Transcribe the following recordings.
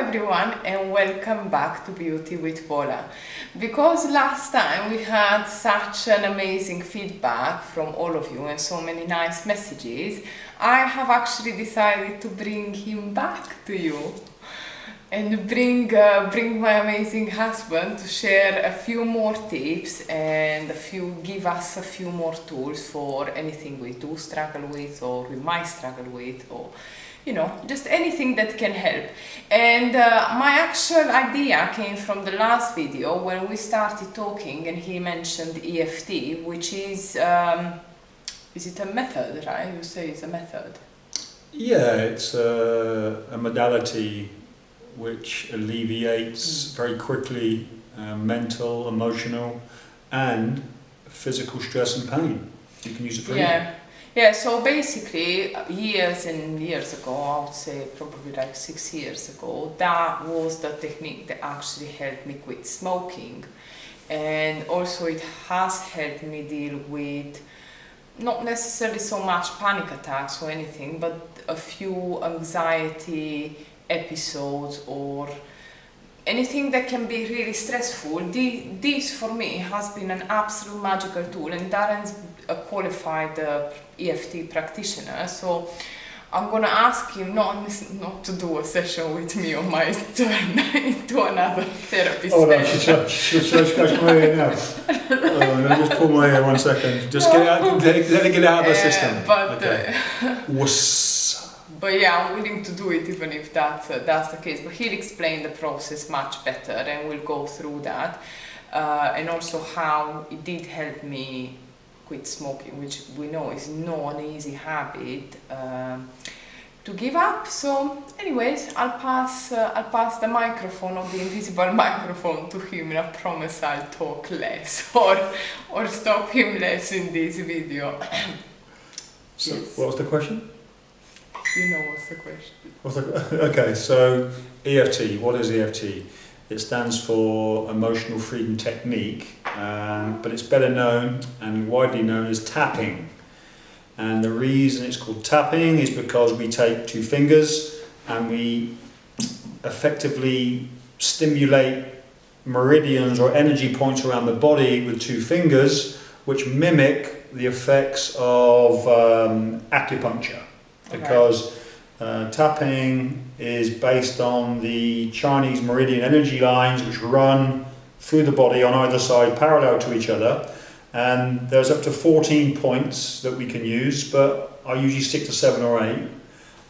everyone and welcome back to Beauty with Vola. Because last time we had such an amazing feedback from all of you and so many nice messages, I have actually decided to bring him back to you and bring my amazing husband to share a few more tips and give us a few more tools for anything we do struggle with or we might struggle with, or just anything that can help. And my actual idea came from the last video when we started talking and he mentioned EFT, which is it a method, right? You say it's a method. Yeah, it's a modality which alleviates very quickly mental, emotional and physical stress and pain. You can use it for anything. Yeah, so basically years and years ago, I would say probably like 6 years ago, that was the technique that actually helped me quit smoking. And also it has helped me deal with not necessarily so much panic attacks or anything, but a few anxiety episodes or anything that can be really stressful. This for me has been an absolute magical tool, and Darren's a qualified EFT practitioner, so I'm gonna ask him not to do a session with me on my turn into another therapy session. No, should I scratch my ear now? Let me just pull my ear 1 second. Just let it get out of the system. But yeah, I'm willing to do it even if that's the case. But he'll explain the process much better and we'll go through that. And also how it did help me quit smoking, which we know is not an easy habit to give up. So anyways, I'll pass the microphone, or the invisible microphone, to him, and I promise I'll talk less or stop him less in this video. So yes. What was the question? You know what's the question. Okay, so EFT, what is EFT? It stands for Emotional Freedom Technique, but it's better known and widely known as tapping. And the reason it's called tapping is because we take 2 fingers and we effectively stimulate meridians or energy points around the body with 2 fingers, which mimic the effects of acupuncture. Because tapping is based on the Chinese meridian energy lines which run through the body on either side parallel to each other, and there's up to 14 points that we can use, but I usually stick to 7 or 8.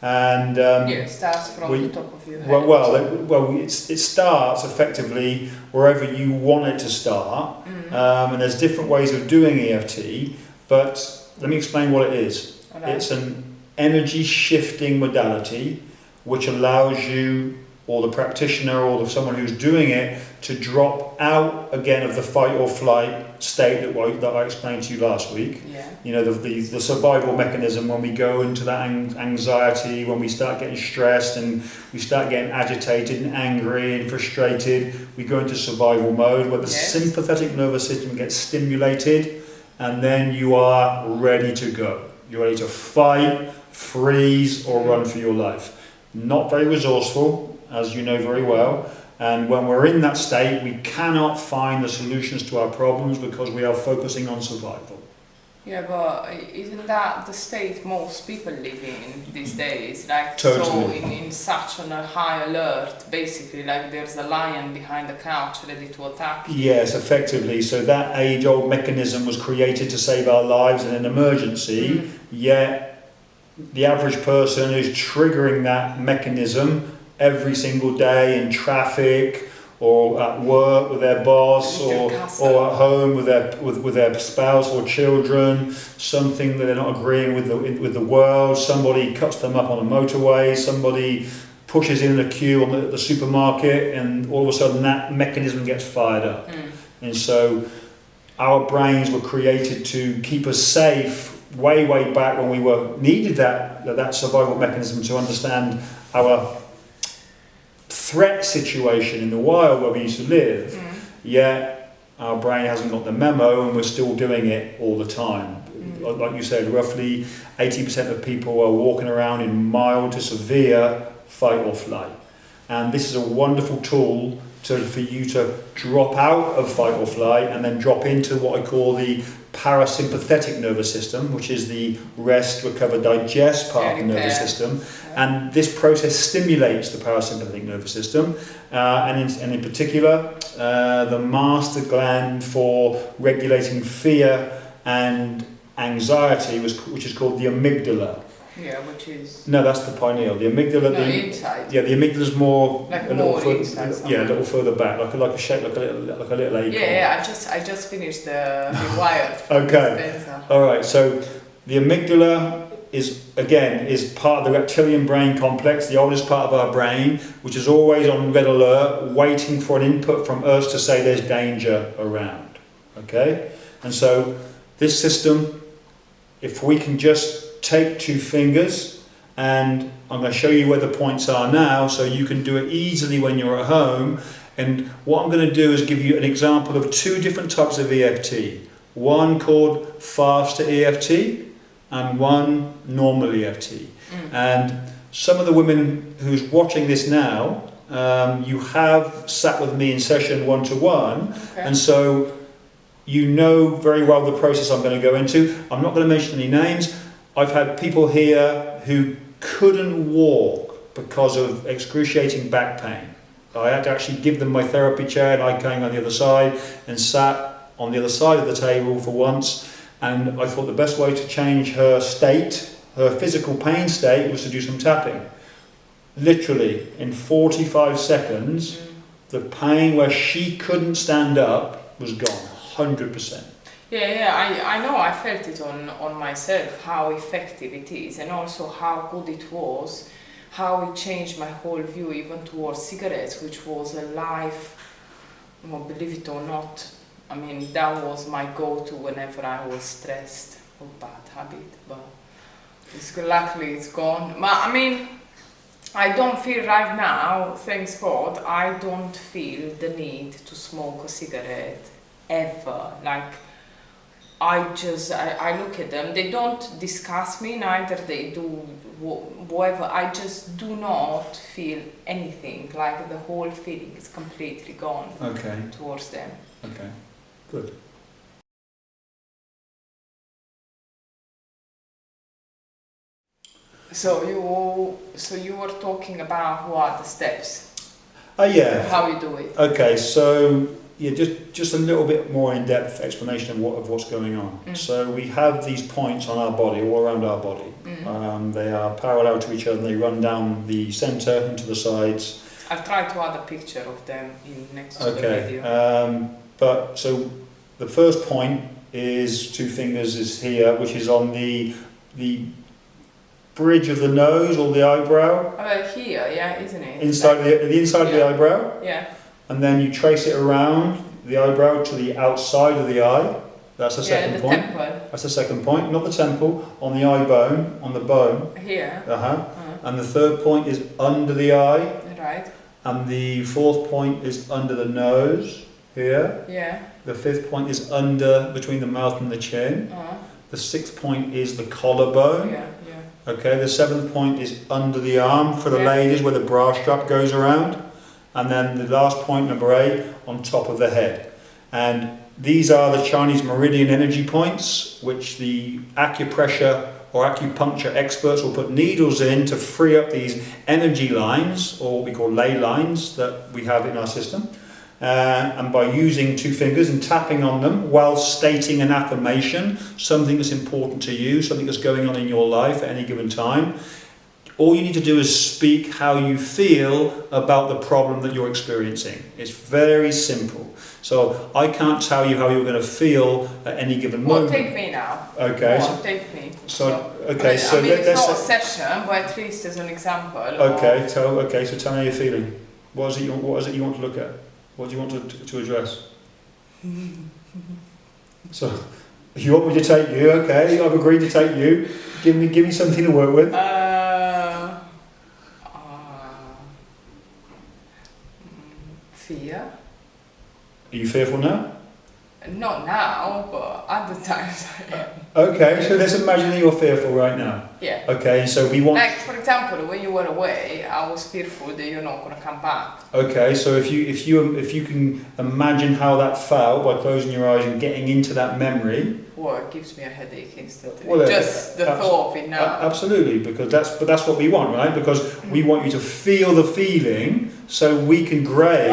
And it starts from the top of your head. It starts effectively wherever you want it to start, and there's different ways of doing EFT, but let me explain what it is. Okay. It's an energy shifting modality which allows you, or the practitioner, or someone who's doing it, to drop out again of the fight or flight state that I explained to you last week. Yeah. The survival mechanism, when we go into that anxiety, when we start getting stressed and we start getting agitated and angry and frustrated, we go into survival mode where the sympathetic nervous system gets stimulated, and then you are ready to go. You're ready to fight, freeze, or run for your life. Not very resourceful, as you know very well, and when we're in that state we cannot find the solutions to our problems because we are focusing on survival. Yeah, but isn't that the state most people live in these days? Like, totally. So in such a high alert, basically, like there's a lion behind the couch ready to attack you. Yes, effectively. So that age-old mechanism was created to save our lives in an emergency, yet the average person is triggering that mechanism every single day in traffic, or at work with their boss, or at home with their spouse or children, something that they're not agreeing with the world, somebody cuts them up on a motorway, somebody pushes in a queue at the supermarket, and all of a sudden that mechanism gets fired up. And so our brains were created to keep us safe way back when we needed that survival mechanism to understand our threat situation in the wild where we used to live, yet our brain hasn't got the memo and we're still doing it all the time. Like you said, roughly 80% of people are walking around in mild to severe fight or flight. And this is a wonderful tool for you to drop out of fight or flight and then drop into what I call the parasympathetic nervous system, which is the rest, recover, digest part of the nervous system. And this process stimulates the parasympathetic nervous system, and in particular, the master gland for regulating fear and anxiety, which is called the amygdala. Yeah, which is... No, that's the pineal. The amygdala... No, inside. Yeah, the amygdala's more... Like a little more further, inside. yeah, a little further back, like a shape, like a little acorn. Yeah, I just finished the wire. Okay. All right. So the amygdala is part of the reptilian brain complex, the oldest part of our brain, which is always on red alert, waiting for an input from us to say there's danger around. Okay. And so this system, if we can just take 2 fingers, and I'm going to show you where the points are now so you can do it easily when you're at home. And what I'm going to do is give you an example of 2 different types of EFT. One called faster EFT and one normal EFT. And some of the women who's watching this now, you have sat with me in session one-to-one, and so you know very well the process I'm going to go into. I'm not going to mention any names. I've had people here who couldn't walk because of excruciating back pain. I had to actually give them my therapy chair, and I came on the other side and sat on the other side of the table for once, and I thought the best way to change her state, her physical pain state, was to do some tapping. Literally, in 45 seconds, the pain where she couldn't stand up was gone, 100%. Yeah, I know, I felt it on myself, how effective it is, and also how good it was, how it changed my whole view even towards cigarettes, which was a life, well, believe it or not, I mean, that was my go-to whenever I was stressed. A bad habit, but luckily it's gone. But I mean, I don't feel right now, thanks God, I don't feel the need to smoke a cigarette ever. Like, I look at them, they don't disgust me, neither they do whatever. I just do not feel anything, like the whole feeling is completely gone towards them. Okay, good. So you were talking about what are the steps? Yeah. How you do it? Okay, so yeah, just a little bit more in-depth explanation of what's going on. So we have these points on our body, all around our body. They are parallel to each other, and they run down the centre into the sides. I've tried to add a picture of them next to the video. But so the first point is 2 fingers is here, which is on the bridge of the nose or the eyebrow. Here, yeah, isn't it? Inside the inside of the eyebrow. Yeah. And then you trace it around the eyebrow to the outside of the eye. That's the second point. Temple. That's the second point, not the temple, on the eye bone, on the bone. Here. And the third point is under the eye. Right. And the 4th point is under the nose, here. Yeah. The 5th point is under, between the mouth and the chin. The 6th point is the collarbone. Yeah. Okay, the 7th point is under the arm for the ladies, where the bra strap goes around. And then the last point, number 8, on top of the head. And these are the Chinese meridian energy points, which the acupressure or acupuncture experts will put needles in to free up these energy lines, or what we call ley lines, that we have in our system. And by using 2 fingers and tapping on them while stating an affirmation, something that's important to you, something that's going on in your life at any given time, all you need to do is speak how you feel about the problem that you're experiencing. It's very simple. So I can't tell you how you're going to feel at any given moment. Well, take me now. Okay. Take me. So it's not a session, but at least as an example. Okay. So tell me how you're feeling. What is it you want to look at? What do you want to address? So, if you want me to take you, okay, I've agreed to take you. Give me something to work with. Fear. Are you fearful now? Not now, but other times I am. Okay, so let's imagine that you're fearful right now. Yeah. Okay, so we want... Like, for example, when you were away, I was fearful that you're not going to come back. Okay, so if you can imagine how that felt by closing your eyes and getting into that memory... Well, it gives me a headache instantly. Well, just the thought of it now. Absolutely, because that's what we want, right? Because we want you to feel the feeling, so we can grade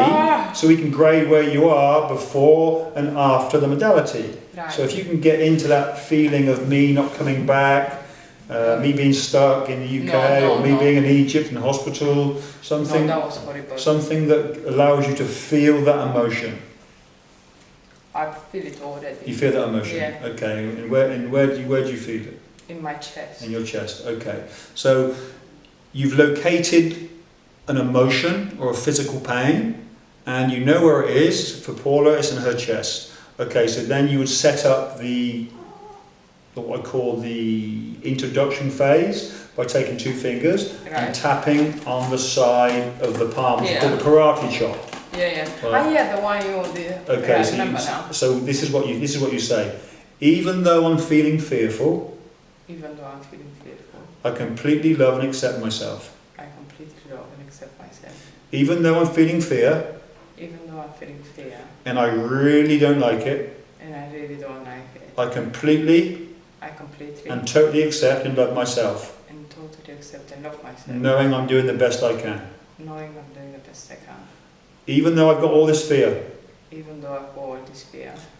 where you are before and after the modality. Right. So if you can get into that feeling of me not coming back, me being stuck in the UK, or me being in Egypt in hospital, something, that was horrible. something that allows you to feel that emotion. I feel it already. You feel that emotion? Yeah. Okay, and where do you feel it? In my chest. In your chest, okay. So you've located an emotion or a physical pain, and you know where it is. For Paula, it's in her chest. Okay, so then you would set up what I call the introduction phase by taking 2 fingers and tapping on the side of the palm. It's called a karate chop. Yeah. Right. The one you did. Okay, I remember now. So this is what you say. Even though I'm feeling fearful, I completely love and accept myself. I completely love and accept myself. Even though I'm feeling fear, and I really don't like it, I completely and totally accept and love myself. Knowing I'm doing the best I can. Even though I've got all this fear,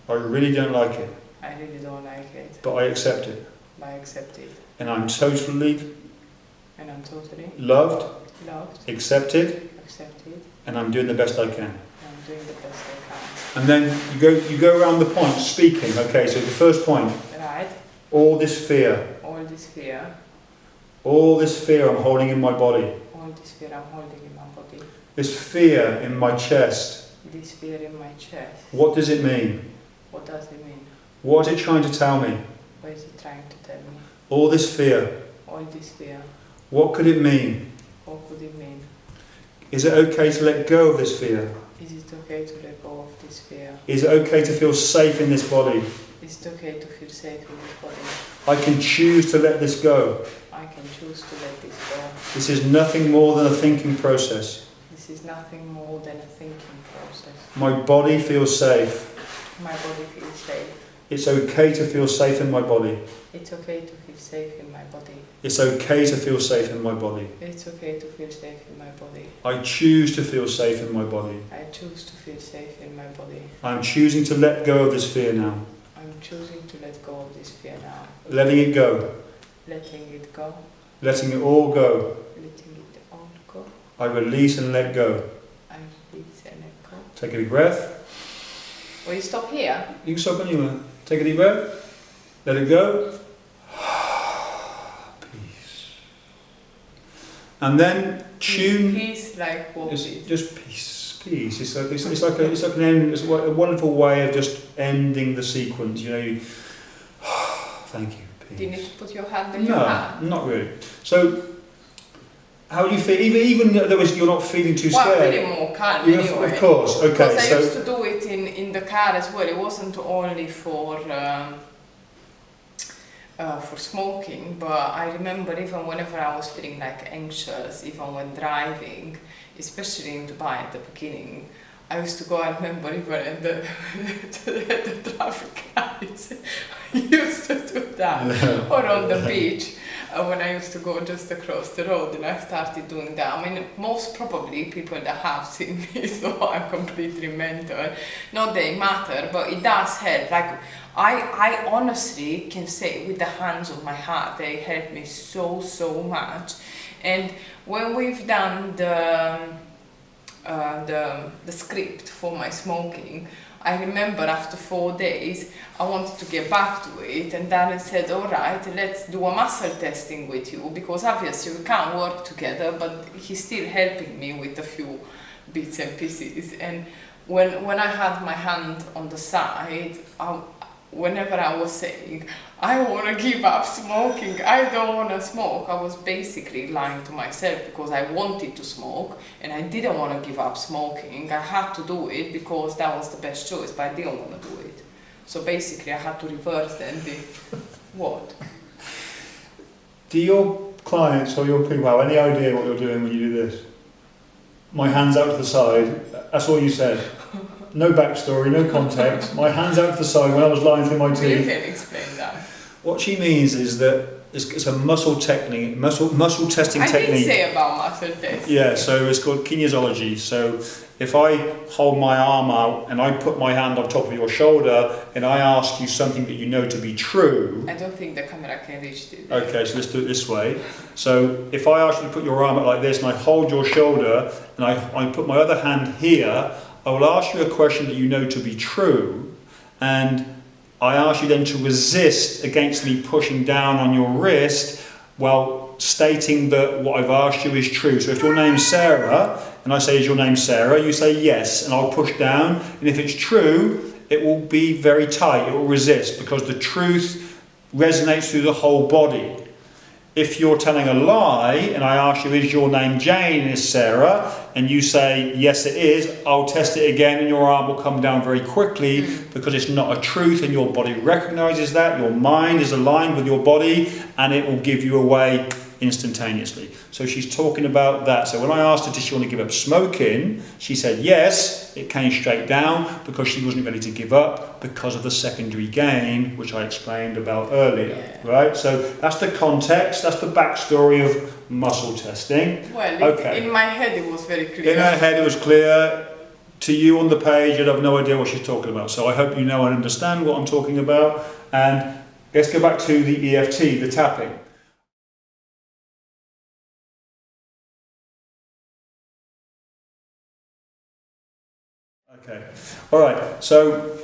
I really don't like it. But I accept it. And I'm totally loved, accepted, and I'm doing the best I can. And then you go around the point speaking. Okay, so the first point. Right. All this fear. All this fear I'm holding in my body. This fear in my chest. What does it mean? What is it trying to tell me? All this fear. What could it mean? Is it okay to let go of this fear? Is it okay to feel safe in this body? I can choose to let this go. This is nothing more than a thinking process. My body feels safe. It's okay to feel safe in my body. It's okay to feel safe in my body. I choose to feel safe in my body. I'm choosing to let go of this fear now. Letting it go. Letting it all go. I release and let go. Take a deep breath. Will you stop here? You can stop anywhere. Take a deep breath. Let it go. Peace. And then tune. Peace, like what? Just peace. Peace. It's like an end. It's a wonderful way of just ending the sequence. You know. Thank you. Peace. Do you need to put your hand in your heart? No, not really. So. How do you feel? Even though you're not feeling too scared. Well, I'm feeling more calm anyway. Of course, okay. Because I used to do it in the car as well. It wasn't only for smoking, but I remember even whenever I was feeling like anxious, even when driving, especially in Dubai at the beginning, I used to go, I remember even at the traffic lights, I used to do that, or on the beach. When I used to go just across the road, and I started doing that. I mean, most probably people that have seen me, so I'm completely mental. Not that it matter, but it does help. Like, I honestly can say with the hands of my heart, they helped me so much. And when we've done the script for my smoking, I remember after 4 days, I wanted to get back to it, and Darren said, all right, let's do a muscle testing with you, because obviously we can't work together, but he's still helping me with a few bits and pieces. And when I had my hand on the side, whenever I was saying, I want to give up smoking, I don't want to smoke, I was basically lying to myself, because I wanted to smoke and I didn't want to give up smoking. I had to do it because that was the best choice, but I didn't want to do it. So basically I had to reverse then the what? Do your clients or your people have any idea what you're doing when you do this? My hands out to the side, that's all you said. No backstory, no context. My hands out to the side when I was lying through my You teeth. can explain that. What she means is that it's a muscle technique, muscle testing technique. I did say about muscle test. Yeah, so it's called kinesiology. So if I hold my arm out and I put my hand on top of your shoulder and I ask you something that you know to be true. I don't think the camera can reach it. Okay, so let's do it this way. So if I ask you to put your arm out like this and I hold your shoulder and I put my other hand here, I will ask you a question that you know to be true, and I ask you then to resist against me pushing down on your wrist while stating that what I've asked you is true. So if your name's Sarah, and I say, is your name Sarah? You say yes, and I'll push down, and if it's true, it will be very tight, it will resist, because the truth resonates through the whole body. If you're telling a lie, and I ask you, is your name Jane, and it's Sarah, and you say, yes it is, I'll test it again, and your arm will come down very quickly, because it's not a truth, and your body recognises that, your mind is aligned with your body, and it will give you away instantaneously. So she's talking about that. So when I asked her, did she want to give up smoking, she said yes. It came straight down because she wasn't ready to give up because of the secondary gain, which I explained about earlier. Yeah. Right? So that's the context, that's the backstory of muscle testing. Well, okay. In my head it was very clear. In her head it was clear. To you on the page, you'd have no idea what she's talking about. So I hope you know and understand what I'm talking about. And let's go back to the EFT, the tapping. Okay, all right, so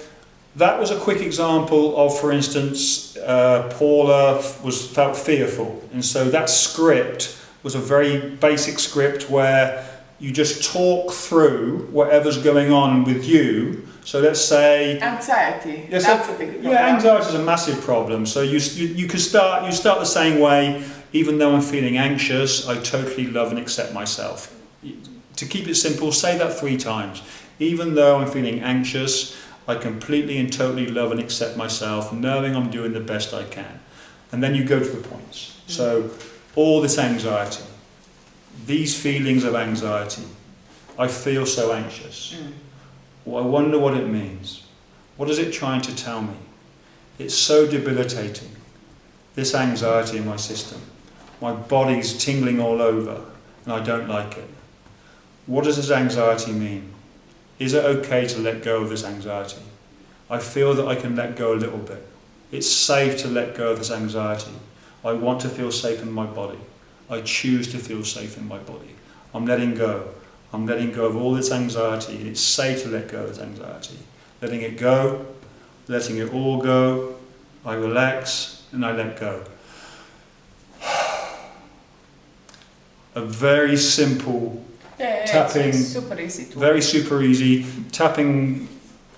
that was a quick example of, for instance, Paula felt fearful, and so that script was a very basic script where you just talk through whatever's going on with you. So let's say anxiety. Yes, that's a big problem. Yeah, anxiety is a massive problem. So you could start the same way. Even though I'm feeling anxious, I totally love and accept myself. To keep it simple, say that 3 times. Even though I'm feeling anxious, I completely and totally love and accept myself, knowing I'm doing the best I can. And then you go to the points. So all this anxiety, these feelings of anxiety, I feel so anxious. Well, I wonder what it means. What is it trying to tell me? It's so debilitating, this anxiety in my system. My body's tingling all over and I don't like it. What does this anxiety mean? Is it okay to let go of this anxiety? I feel that I can let go a little bit. It's safe to let go of this anxiety. I want to feel safe in my body. I choose to feel safe in my body. I'm letting go. I'm letting go of all this anxiety. It's safe to let go of this anxiety. Letting it go, letting it all go. I relax and I let go. A very simple tapping, it's super easy to very super easy, tapping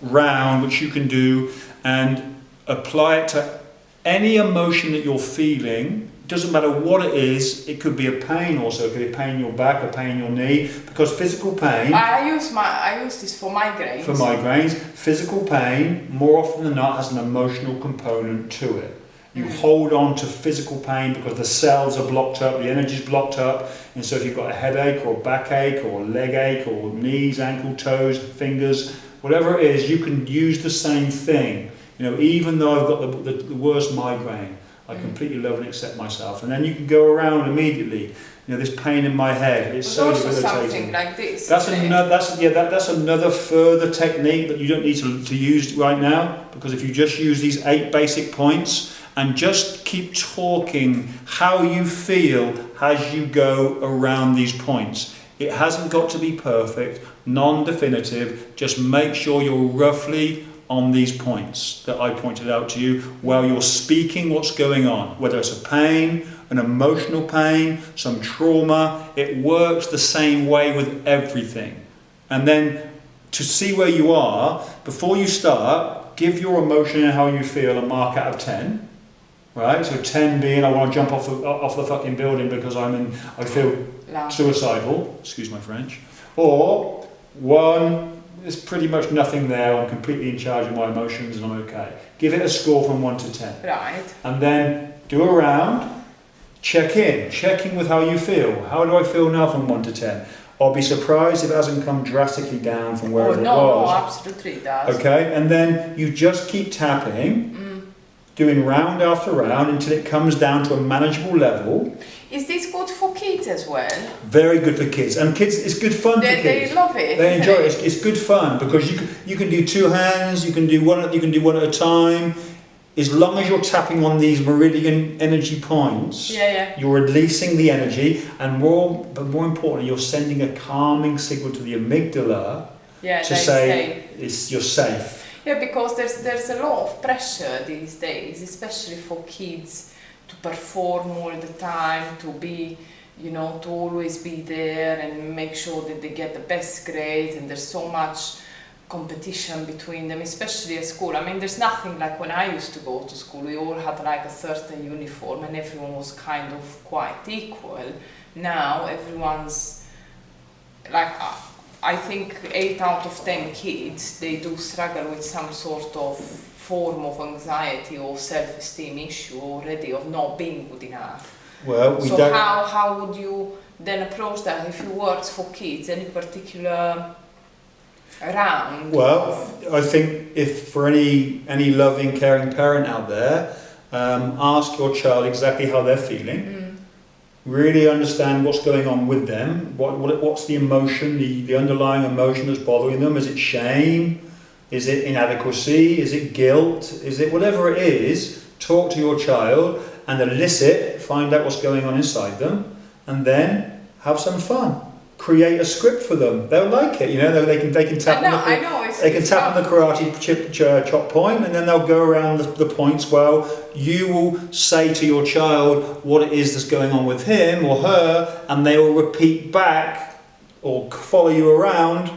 round, which you can do and apply it to any emotion that you're feeling. It doesn't matter what it is. It could be a pain also. It could be a pain in your back, a pain in your knee, because physical pain. I use this for migraines. For migraines, physical pain more often than not has an emotional component to it. You hold on to physical pain because the cells are blocked up, the energy's blocked up, and so if you've got a headache or a backache or a leg ache or knees, ankle, toes, fingers, whatever it is, you can use the same thing. You know, even though I've got the worst migraine, I completely love and accept myself. And then you can go around immediately. You know, this pain in my head, it's so debilitating. Something like this. That's another further technique that you don't need to use right now, because if you just use these 8 basic points and just keep talking how you feel as you go around these points. It hasn't got to be perfect, non-definitive, just make sure you're roughly on these points that I pointed out to you while you're speaking what's going on, whether it's a pain, an emotional pain, some trauma. It works the same way with everything. And then to see where you are, before you start, give your emotion and how you feel a mark out of 10. Right? So 10 being I want to jump off the fucking building because I feel suicidal, excuse my French. Or 1, there's pretty much nothing there. I'm completely in charge of my emotions and I'm okay. Give it a score from 1 to 10. Right. And then do a round, check in with how you feel. How do I feel now from 1 to 10? I'll be surprised if it hasn't come drastically down from wherever it was. No, absolutely it does. Okay, and then you just keep tapping, doing round after round until it comes down to a manageable level. Is this good for kids as well? Very good for kids, and kids, it's good fun for kids. They love it. They enjoy it. It's good fun because you can do two hands, you can do one at a time. As long as you're tapping on these meridian energy points, you're releasing the energy, and but more importantly, you're sending a calming signal to the amygdala to say you're safe. Yeah, because there's a lot of pressure these days, especially for kids, to perform all the time, to be, to always be there and make sure that they get the best grades, and there's so much competition between them, especially at school. I mean, there's nothing like when I used to go to school, we all had like a certain uniform and everyone was kind of quite equal. Now everyone's like, I think 8 out of 10 kids, they do struggle with some sort of form of anxiety or self-esteem issue already of not being good enough. Well, so how would you then approach that if it works for kids? Any particular round? Well, I think if for any loving, caring parent out there, ask your child exactly how they're feeling. Really understand what's going on with them. What's the emotion, the underlying emotion that's bothering them? Is it shame? Is it inadequacy? Is it guilt? Is it whatever it is? Talk to your child and elicit, find out what's going on inside them, and then have some fun. Create a script for them. They'll like it. They can tap on the karate chop point, and then they'll go around the points. Well, you will say to your child what it is that's going on with him or her, and they will repeat back or follow you around,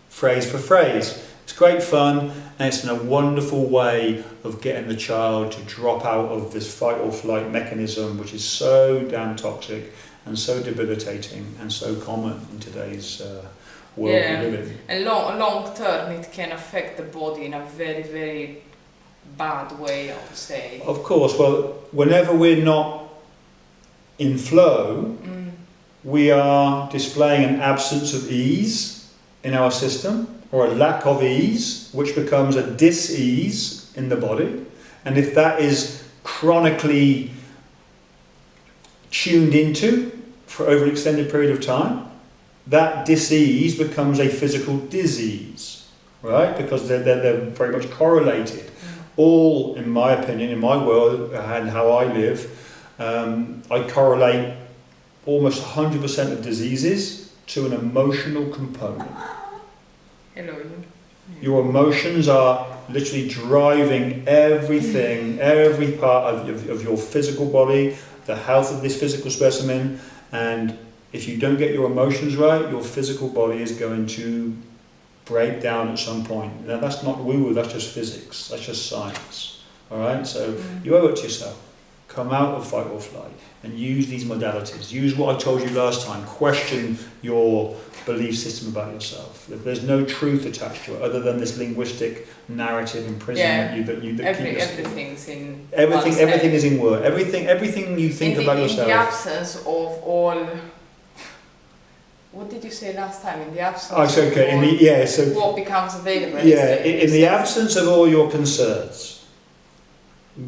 phrase for phrase. It's great fun, and it's a wonderful way of getting the child to drop out of this fight or flight mechanism, which is so damn toxic and so debilitating and so common in today's world we live in. And long term it can affect the body in a very, very bad way, I would say. Of course, well, whenever we're not in flow, we are displaying an absence of ease in our system, or a lack of ease, which becomes a dis-ease in the body. And if that is chronically tuned into for over an extended period of time, that dis-ease becomes a physical disease, right? Because they're very much correlated. All, in my opinion, in my world and how I live, I correlate almost 100% of diseases to an emotional component. Hello. Your emotions are literally driving everything, every part of your physical body, the health of this physical specimen, and if you don't get your emotions right, your physical body is going to break down at some point. Now that's not woo-woo, that's just physics, that's just science. Alright, so you owe it to yourself. Come out of fight or flight and use these modalities. Use what I told you last time. Question your belief system about yourself. There's no truth attached to it other than this linguistic narrative imprisonment everything's in everything is in word. Everything you think about yourself. In the absence of all. What did you say last time? In the absence. Oh, it's okay. So what becomes available? In the absence of all your concerns.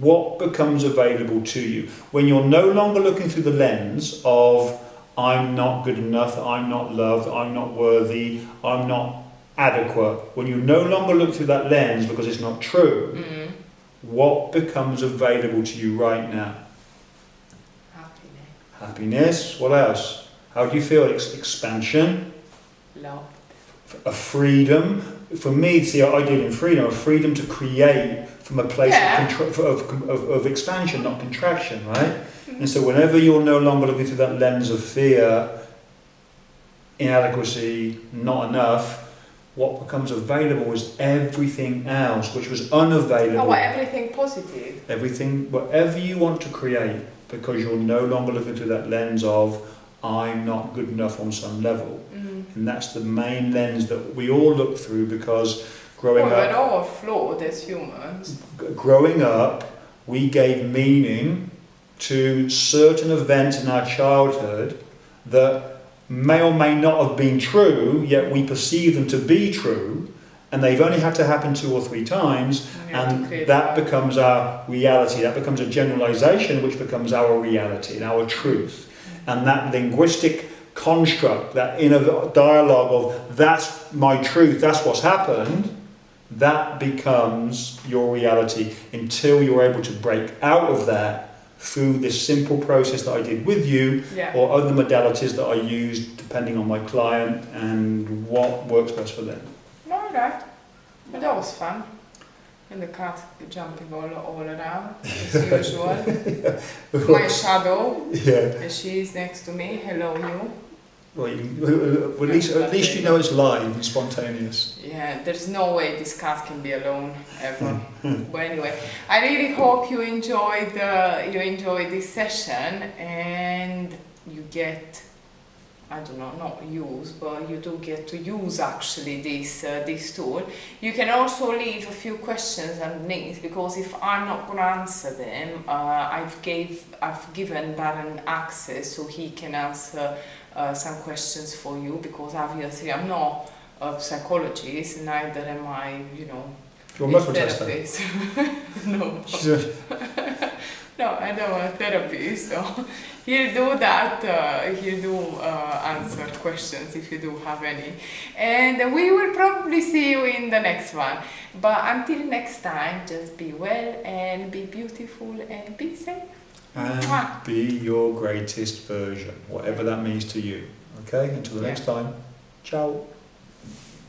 What becomes available to you when you're no longer looking through the lens of I'm not good enough, I'm not loved, I'm not worthy, I'm not adequate. When you no longer look through that lens because it's not true, what becomes available to you right now? Happiness. What else? How do you feel? Expansion. Love. A freedom. For me, see, I deal in freedom. A freedom to create from a place of expansion, not contraction, right? And so whenever you're no longer looking through that lens of fear, inadequacy, not enough, what becomes available is everything else, which was unavailable. Everything positive. Everything, whatever you want to create, because you're no longer looking through that lens of I'm not good enough on some level. And that's the main lens that we all look through, because growing we're up, all flawed as humans. growing up, we gave meaning to certain events in our childhood that may or may not have been true, yet we perceive them to be true, and they've only had to happen 2 or 3 times, and that becomes our reality. That becomes a generalization, which becomes our reality and our truth. And that linguistic construct, that inner dialogue of that's my truth, that's what's happened, that becomes your reality until you're able to break out of that through this simple process that I did with you, or other modalities that I used depending on my client and what works best for them. Alright, but that was fun. And the cat jumping all around, as usual. My shadow, and she's next to me. Hello, you. Well, at least you know it's live and spontaneous. Yeah, there's no way this cat can be alone ever. But anyway, I really hope you enjoyed this session, and you get, I don't know, not use, but you do get to use actually this tool. You can also leave a few questions underneath, because if I'm not going to answer them, I've given Darren access so he can answer some questions for you, because obviously I'm not a psychologist, neither am I, You're a therapist. No. No, I don't want a therapist, so he'll do that, he'll do answer questions if you do have any. And we will probably see you in the next one. But until next time, just be well and be beautiful and be safe. And be your greatest version, whatever that means to you. Okay, until the next time, ciao.